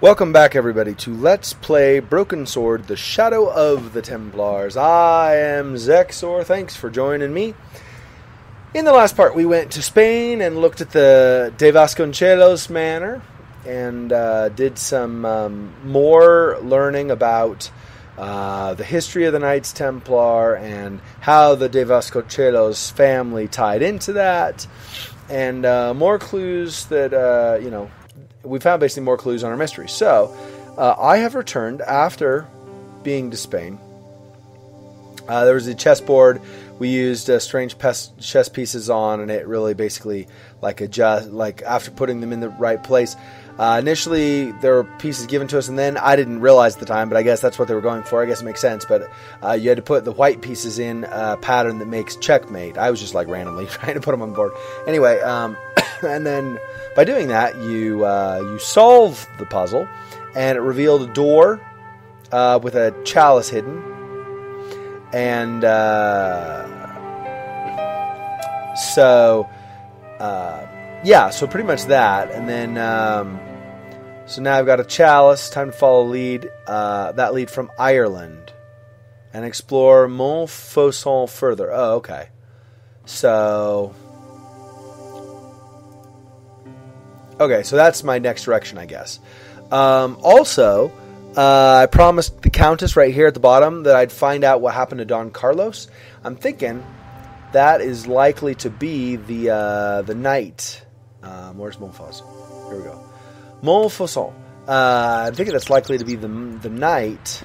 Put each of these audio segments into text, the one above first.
Welcome back, everybody, to Let's Play Broken Sword, The Shadow of the Templars. I am Xexor. Thanks for joining me. In the last part, we went to Spain and looked at the De Vasconcelos manor and did some more learning about the history of the Knights Templar and how the De Vasconcelos family tied into that, and more clues that, we found basically more clues on our mystery. So, I have returned after being to Spain. There was a chessboard we used strange chess pieces on, and it really basically after putting them in the right place. Initially, there were pieces given to us, and then I didn't realize at the time, but I guess that's what they were going for. I guess it makes sense, but you had to put the white pieces in a pattern that makes checkmate. I was just randomly trying to put them on the board. Anyway, and then by doing that, you solve the puzzle, and it revealed a door with a chalice hidden, and so pretty much that, and then so now I've got a chalice. Time to follow that lead from Ireland, and explore Montfauçon further. Oh, okay. So that's my next direction, I guess. Also, I promised the Countess right here at the bottom that I'd find out what happened to Don Carlos. I'm thinking that is likely to be the knight. Where's Montfauçon? Here we go. Montfauçon. I'm thinking that's likely to be the knight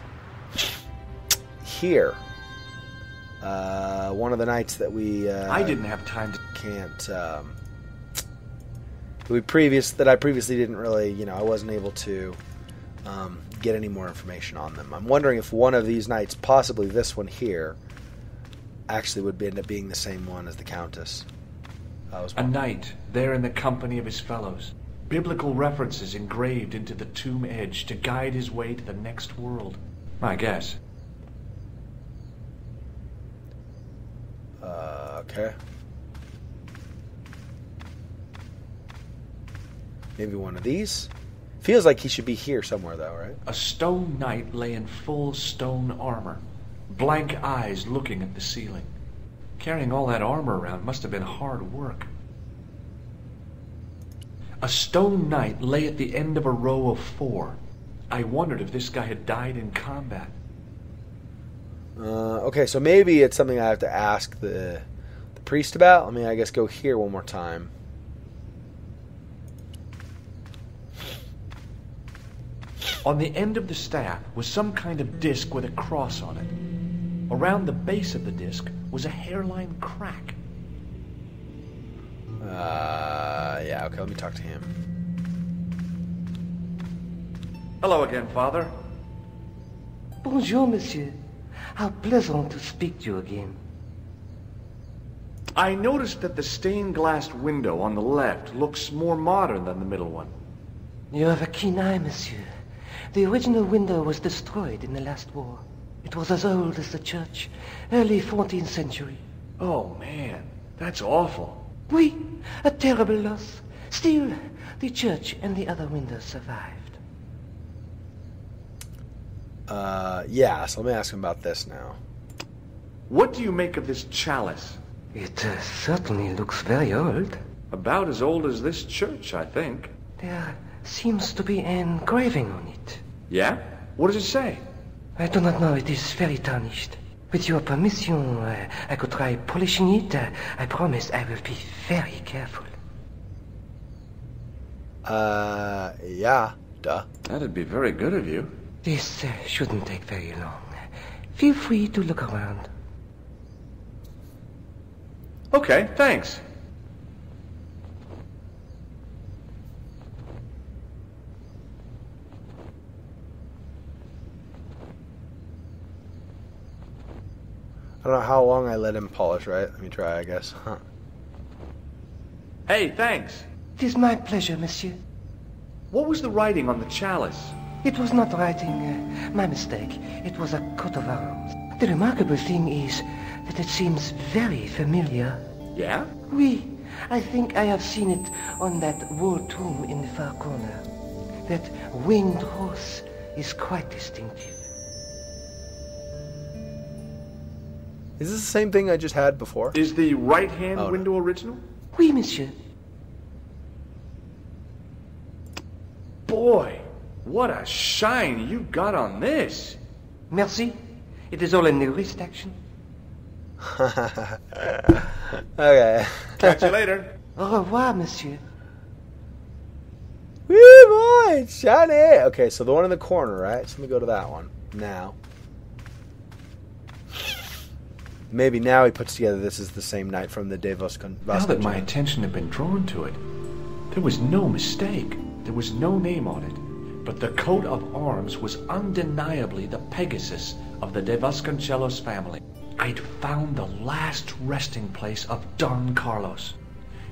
here. One of the knights that we I didn't have time to I previously didn't really, I wasn't able to get any more information on them. I'm wondering if one of these knights, possibly this one here, actually would end up being the same one as the Countess. A knight, there in the company of his fellows. Biblical references engraved into the tomb edge to guide his way to the next world. I guess. Okay. Maybe one of these? Feels like he should be here somewhere, though, right? A stone knight lay in full stone armor, blank eyes looking at the ceiling. Carrying all that armor around must have been hard work. A stone knight lay at the end of a row of 4. I wondered if this guy had died in combat. Okay, so maybe it's something I have to ask the priest about. I guess go here one more time. On the end of the staff was some kind of disc with a cross on it. Around the base of the disc was a hairline crack. Yeah, okay, let me talk to him. Hello again, Father. Bonjour, monsieur. How pleasant to speak to you again. I noticed that the stained glass window on the left looks more modern than the middle one. You have a keen eye, monsieur. The original window was destroyed in the last war. It was as old as the church, early 14th century. Oh, man, that's awful. Oui, a terrible loss. Still, the church and the other windows survived. So let me ask him about this now. What do you make of this chalice? It certainly looks very old. About as old as this church, I think. There seems to be an engraving on it. Yeah? What does it say? I do not know. It is very tarnished. With your permission, I could try polishing it. I promise I will be very careful. Yeah, duh. That'd be very good of you. This shouldn't take very long. Feel free to look around. Okay, thanks. I don't know how long I let him polish, right? Let me try, I guess. Huh. Hey, thanks. It is my pleasure, monsieur. What was the writing on the chalice? It was not writing. My mistake. It was a coat of arms. The remarkable thing is that it seems very familiar. Yeah? Oui. I think I have seen it on that wall tomb in the far corner. That winged horse is quite distinctive. Is this the same thing I just had before? Is the right-hand window original? Oui, monsieur. Boy, what a shine you got on this. Merci. It is all a newest action. Okay. Catch you later. Au revoir, monsieur. Woo boy, it's shiny. Okay, so the one in the corner, right? So let me go to that one now. Maybe now he puts together this is the same knight from the deduction. Now that my attention had been drawn to it, there was no mistake. There was no name on it. But the coat of arms was undeniably the Pegasus of the De Vasconcelos family. I'd found the last resting place of Don Carlos.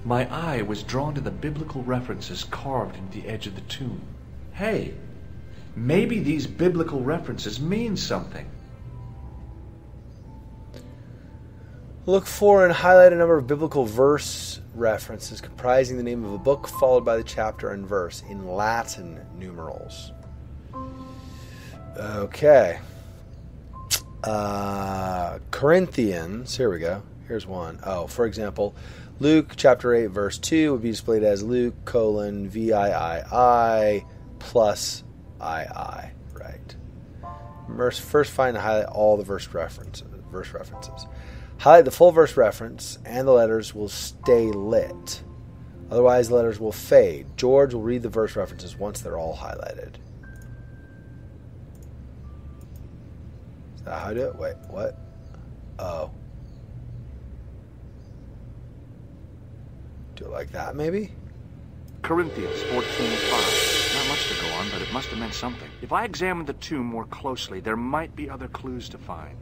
My eye was drawn to the biblical references carved into the edge of the tomb. Hey, maybe these biblical references mean something. Look for and highlight a number of biblical verse references comprising the name of a book followed by the chapter and verse in Latin numerals. Okay. Corinthians, here we go. Here's one. Oh, for example, Luke chapter 8 verse 2 would be displayed as Luke VIII plus II, right? First find and highlight all the verse references. Highlight the full verse reference and the letters will stay lit. Otherwise the letters will fade. George will read the verse references once they're all highlighted. Is that how I do it? Wait, what? Oh. Do it like that, maybe? Corinthians 14:5. Not much to go on, but it must have meant something. If I examined the tomb more closely, there might be other clues to find.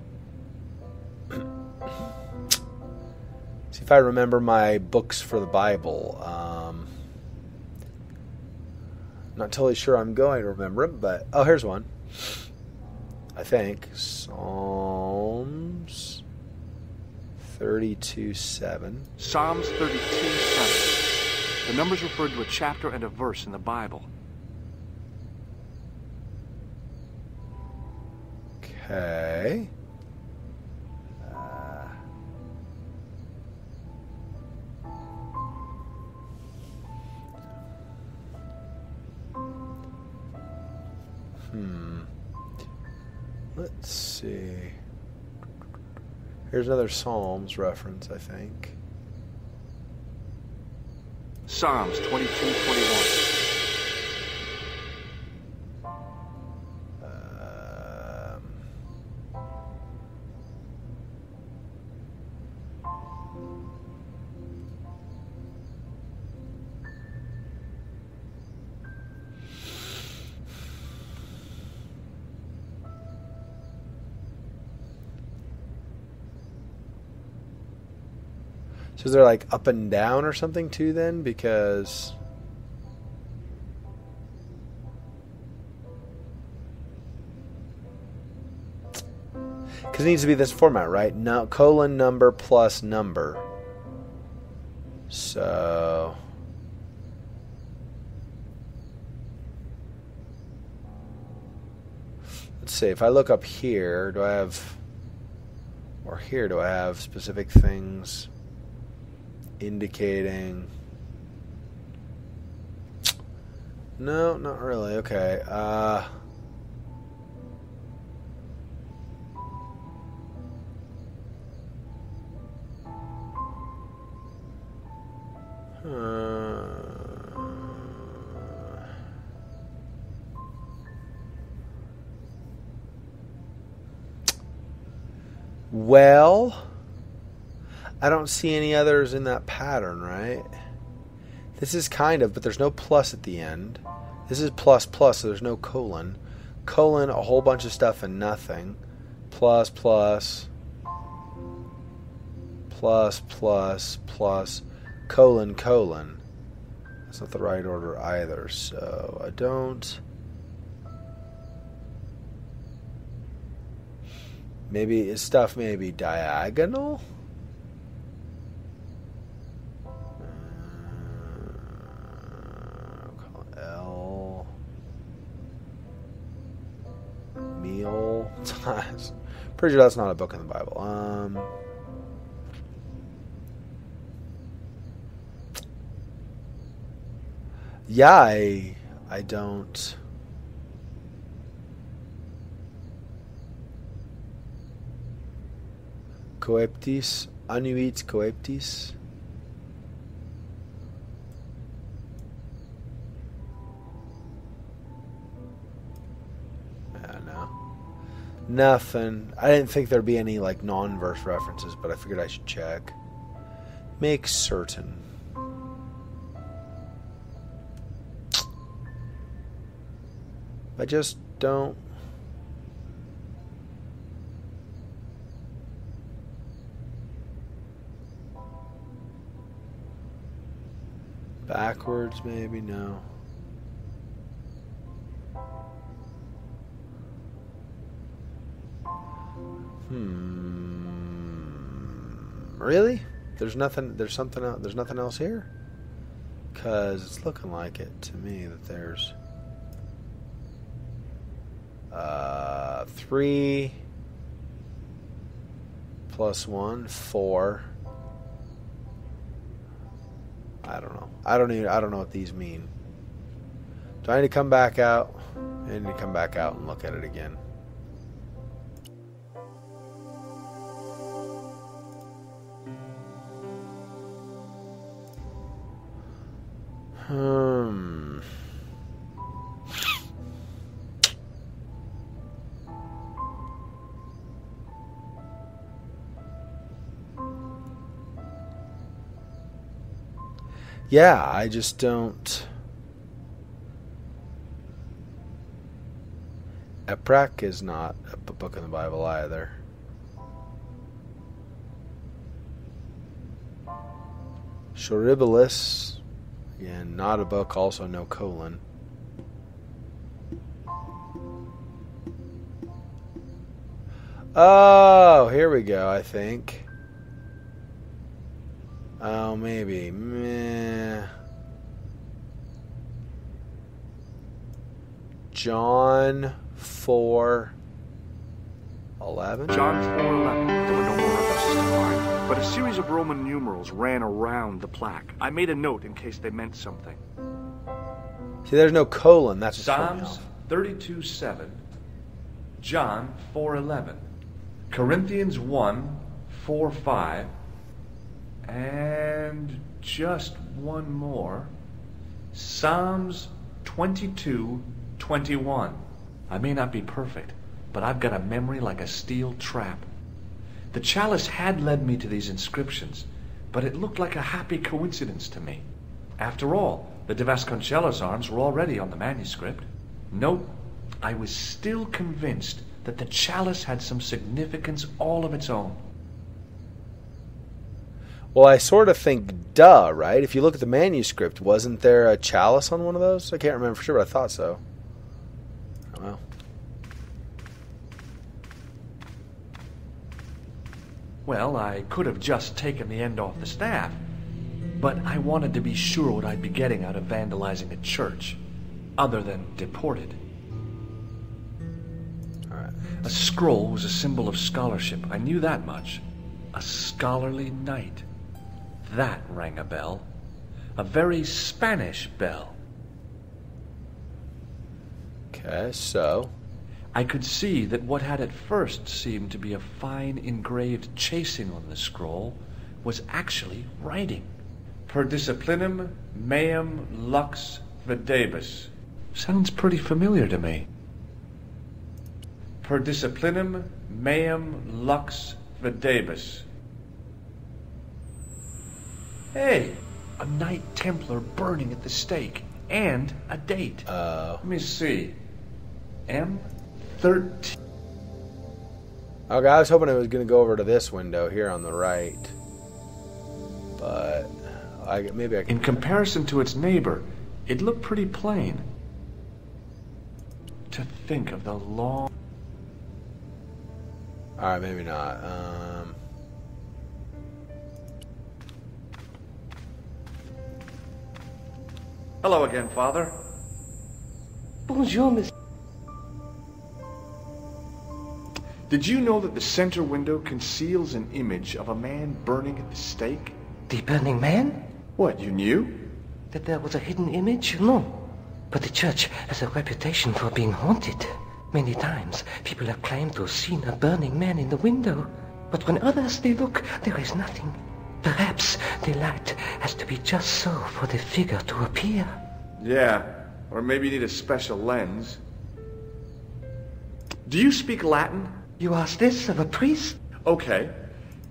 See if I remember my books for the Bible. Not totally sure I'm going to remember them, but... Oh, here's one. I think. Psalms 32:7. Psalms 32:7. The numbers referred to a chapter and a verse in the Bible. Okay. Let's see. Here's another Psalms reference, I think. Psalms 22:21. So is there like up and down or something too then? Because it needs to be this format, right? No, colon number plus number. So let's see. If I look up here, do I have, or here, do I have specific things indicating? No, not really. Okay. Well, I don't see any others in that pattern, right? This is kind of, but there's no plus at the end. This is plus plus, so there's no colon. Colon, a whole bunch of stuff and nothing. Plus plus. Plus plus plus. Colon colon. That's not the right order either, so I don't... Maybe his stuff may be diagonal? L. meal times. Pretty sure that's not a book in the Bible. Yeah, I don't. Coeptis, annuit coeptis. No. Nothing. I didn't think there'd be any like non-verse references, but I figured I should check. Make certain. I just don't. Backwards, maybe? No. Really? There's nothing. There's something else. There's nothing else here. Cause it's looking like it to me that there's 3 plus 1, 4. I don't know. I don't know what these mean. Do I need to come back out? I need to come back out and look at it again. Yeah, I just don't. Eprak is not a book in the Bible either. Shoribilis, again, not a book, also no colon. Oh, here we go, I think. Oh, maybe. Meh. John 4:11. John 4:11. There were no more references to mine, but a series of Roman numerals ran around the plaque. I made a note in case they meant something. See, there's no colon. That's Psalms 32:7. John 4:11. Corinthians 1:4-5. And just one more. Psalms 22:21. I may not be perfect, but I've got a memory like a steel trap. The chalice had led me to these inscriptions, but it looked like a happy coincidence to me. After all, the De Vasconcelos arms were already on the manuscript. Nope, I was still convinced that the chalice had some significance all of its own. Well, I sort of think, duh, right? If you look at the manuscript, wasn't there a chalice on one of those? I can't remember for sure, but I thought so. I don't know. Well, I could have just taken the end off the staff, but I wanted to be sure what I'd be getting out of vandalizing a church, other than deported. All right. A scroll was a symbol of scholarship. I knew that much. A scholarly knight. That rang a bell. A very Spanish bell. Okay, so I could see that what had at first seemed to be a fine engraved chasing on the scroll was actually writing. Per disciplinum meum lux videbus. Sounds pretty familiar to me. Per disciplinum meum lux videbus. Hey, a Knight Templar burning at the stake, and a date. Let me see. M13. Okay, I was hoping it was going to go over to this window here on the right. But maybe I can... In comparison to its neighbor, it looked pretty plain. To think of the long... Alright, maybe not. Hello again, Father. Bonjour, monsieur. Did you know that the center window conceals an image of a man burning at the stake? The burning man? What, you knew? That there was a hidden image? No. But the church has a reputation for being haunted. Many times, people have claimed to have seen a burning man in the window. But when others they look, there is nothing. Perhaps the light has to be just so for the figure to appear. Yeah, or maybe you need a special lens. Do you speak Latin? You ask this of a priest? Okay.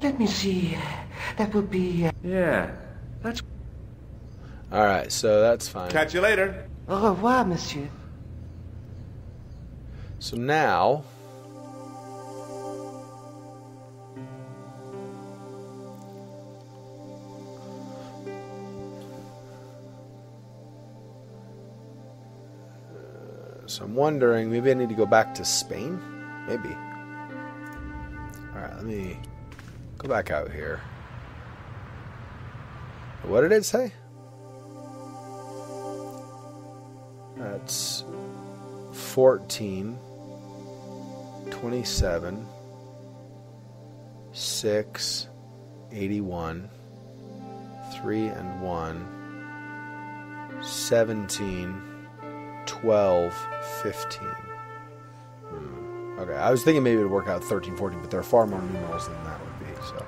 Let me see. That would be... Yeah, that's... Alright, so that's fine. Catch you later. Au revoir, monsieur. So now... So I'm wondering, maybe I need to go back to Spain? Maybe. Alright, let me go back out here. What did it say? That's 14, 27, 6, 81, 3 and 1, 17, 12, 15. Okay, I was thinking maybe it would work out 13, 14, but there are far more numerals than that would be, so...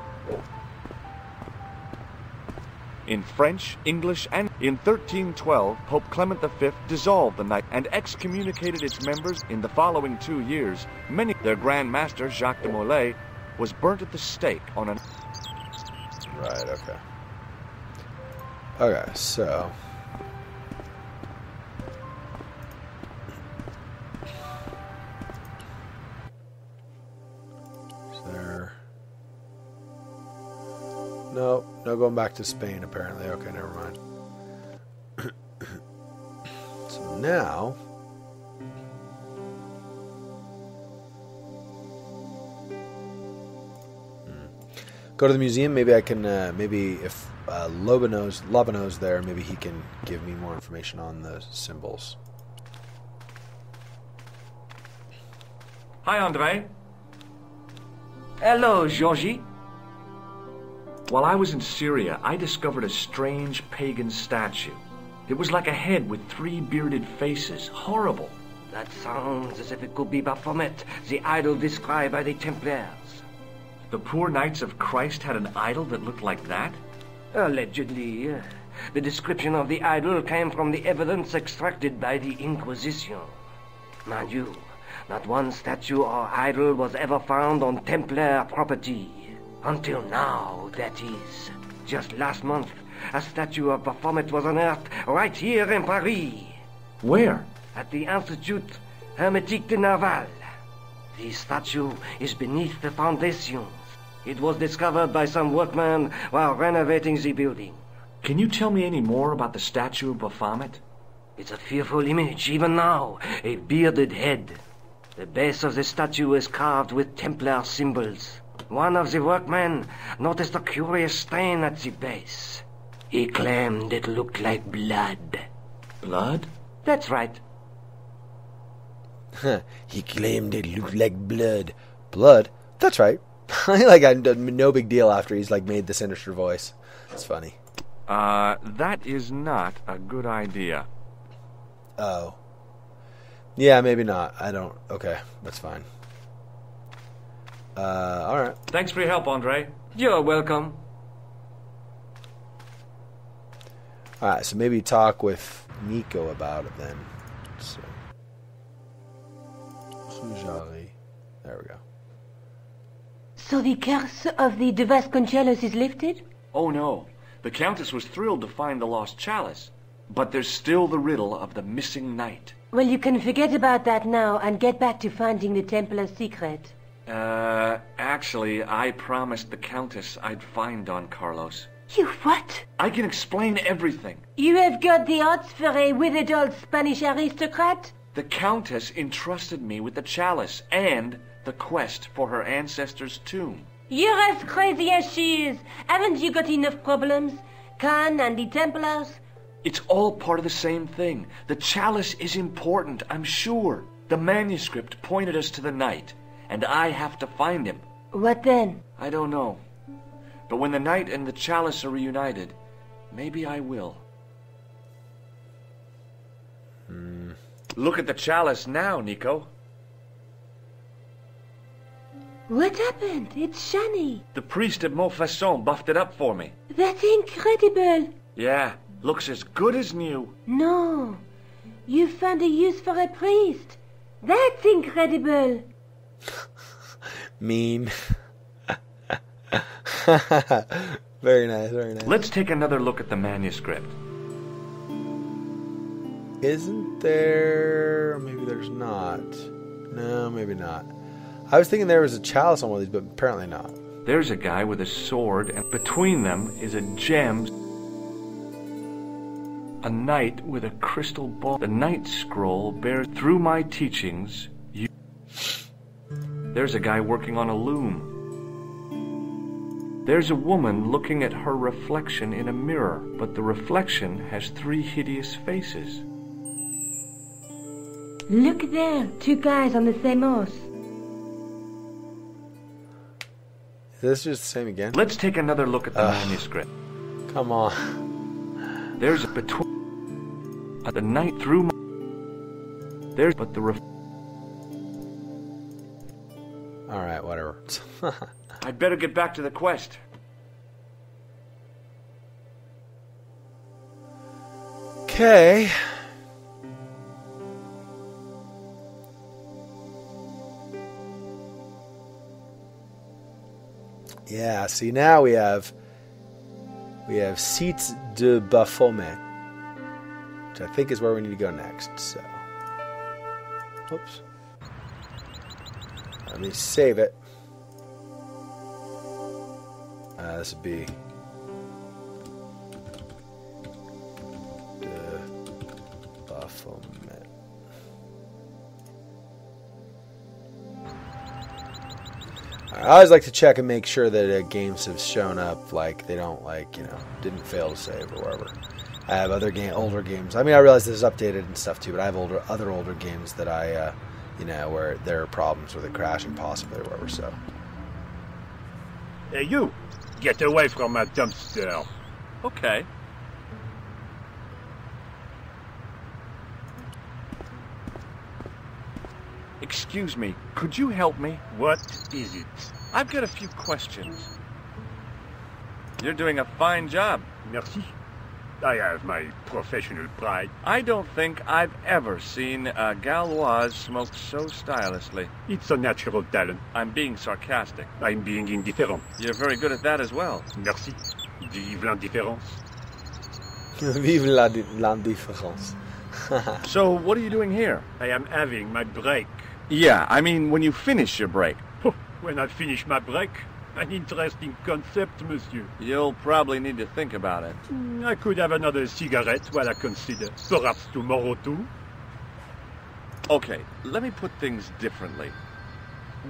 In French, English, and in 1312, Pope Clement V dissolved the Knight and excommunicated its members. In the following 2 years, their Grand Master, Jacques de Molay, was burnt at the stake on an... Right, okay. Okay, so... No, no going back to Spain, apparently. Okay, never mind. So now... Go to the museum. Maybe I can, maybe if Lobano's there, maybe he can give me more information on the symbols. Hi, André. Hello, Georgie. While I was in Syria, I discovered a strange pagan statue. It was like a head with 3 bearded faces. Horrible. That sounds as if it could be Baphomet, the idol described by the Templars. The poor Knights of Christ had an idol that looked like that? Allegedly. The description of the idol came from the evidence extracted by the Inquisition. Mind you, not one statue or idol was ever found on Templar property. Until now, that is. Just last month, a statue of Baphomet was unearthed right here in Paris. Where? At the Institut Hermétique de Naval. The statue is beneath the foundations. It was discovered by some workmen while renovating the building. Can you tell me any more about the statue of Baphomet? It's a fearful image, even now. A bearded head. The base of the statue is carved with Templar symbols. One of the workmen noticed a curious stain at the base. He claimed it looked like blood. Blood? That's right. He claimed it looked like blood. Blood? That's right. I no big deal after he's made the sinister voice. It's funny. That is not a good idea. Oh. Yeah, maybe not. I don't... Okay, that's fine. Alright. Thanks for your help, André. You're welcome. Alright, so maybe talk with Nico about it then. So. There we go. So the curse of the De Vasconcelos is lifted? Oh no. The Countess was thrilled to find the lost chalice. But there's still the riddle of the missing knight. Well, you can forget about that now and get back to finding the Templar's secret. Actually, I promised the Countess I'd find Don Carlos. You what? I can explain everything. You have got the odds for a withered old Spanish aristocrat? The Countess entrusted me with the chalice and the quest for her ancestor's tomb. You're as crazy as she is. Haven't you got enough problems? Khan and the Templars? It's all part of the same thing. The chalice is important, I'm sure. The manuscript pointed us to the knight. and I have to find him. What then? I don't know. But when the knight and the chalice are reunited, maybe I will. Look at the chalice now, Nico. What happened? It's shiny. The priest at Montfauçon buffed it up for me. That's incredible. Yeah, looks as good as new. No. You found a use for a priest. That's incredible. Mean. Very nice, very nice. Let's take another look at the manuscript. Isn't there... Maybe there's not. No, maybe not. I was thinking there was a chalice on one of these, but apparently not. There's a guy with a sword, and between them is a gem. A knight with a crystal ball. The knight scroll bears through my teachings. There's a guy working on a loom. There's a woman looking at her reflection in a mirror, but the reflection has 3 hideous faces. Look there. 2 guys on the same horse. Is this just the same again? Let's take another look at the manuscript. Come on. There's a between the knight through my... There's but the Alright, whatever. I'd better get back to the quest. Okay. Yeah, see now we have Site de Baphomet, which I think is where we need to go next. So, oops. Let me save it. This would be de Baphomet. I always like to check and make sure that games have shown up, like they don't, like, you know, didn't fail to save or whatever. I have other older games. I mean, I realize this is updated and stuff too, but I have other older games that I, you know, where there are problems with it crashing possibly or whatever. So. Hey, you! Get away from my dumpster. Okay. Excuse me, could you help me? What is it? I've got a few questions. You're doing a fine job. Merci. I have my professional pride. I don't think I've ever seen a Gauloise smoke so stylishly. It's a natural talent. I'm being sarcastic. I'm being indifferent. You're very good at that as well. Merci. Vive l'indifférence. Vive l'indifférence. So, what are you doing here? I am having my break. Yeah, I mean, when you finish your break. When I finish my break? An interesting concept, monsieur. You'll probably need to think about it. I could have another cigarette while I consider. Perhaps tomorrow, too. Okay, let me put things differently.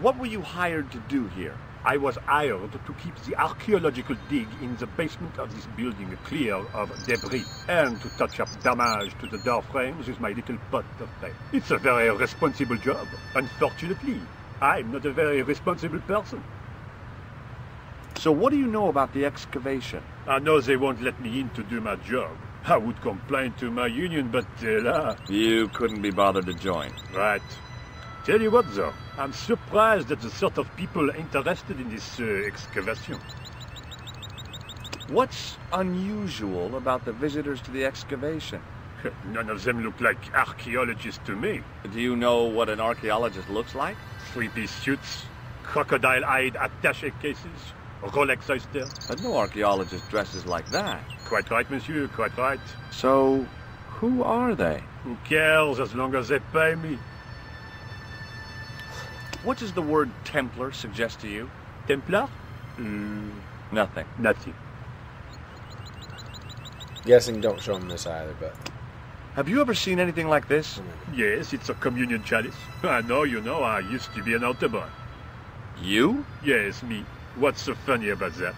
What were you hired to do here? I was hired to keep the archaeological dig in the basement of this building clear of debris, and to touch up damage to the door frames with my little pot of paint. It's a very responsible job. Unfortunately, I'm not a very responsible person. So what do you know about the excavation? I know they won't let me in to do my job. I would complain to my union, but You couldn't be bothered to join. Right. Tell you what, though, I'm surprised at the sort of people interested in this excavation. What's unusual about the visitors to the excavation? None of them look like archaeologists to me. Do you know what an archaeologist looks like? 3-piece suits, crocodile-eyed attaché cases, Rolex oyster. But no archaeologist dresses like that. Quite right, monsieur, quite right. So, who are they? Who cares as long as they pay me? What does the word Templar suggest to you? Templar? Nothing. Nothing. Guessing don't show him this either, but... Have you ever seen anything like this? Yes, it's a communion chalice. I know, you know, I used to be an altar boy. You? Yes, me. What's so funny about that?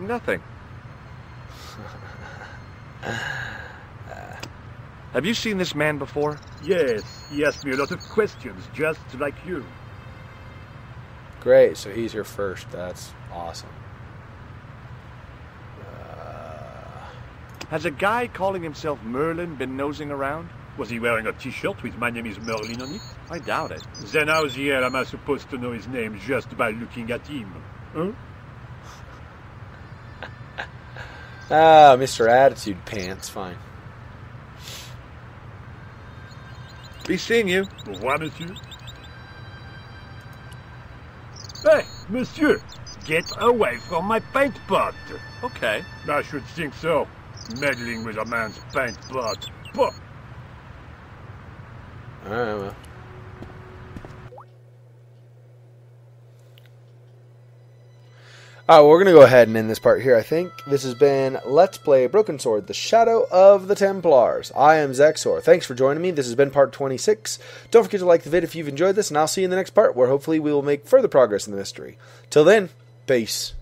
Nothing. Have you seen this man before? Yes, he asked me a lot of questions, just like you. Great, so he's here first. That's awesome. Has a guy calling himself Merlin been nosing around? Was he wearing a t-shirt with "My name is Merlin" on it? I doubt it. Then how the hell am I supposed to know his name just by looking at him? Huh? Mr. Attitude Pants, fine. Be seeing you. Au revoir, monsieur. Hey, monsieur! Get away from my paint pot! Okay. I should think so. Meddling with a man's paint pot. Puh. Alright, well. Alright, well, we're going to go ahead and end this part here, I think. This has been Let's Play Broken Sword, The Shadow of the Templars. I am Xexor. Thanks for joining me. This has been part 26. Don't forget to like the vid if you've enjoyed this, and I'll see you in the next part, where hopefully we will make further progress in the mystery. Till then, peace.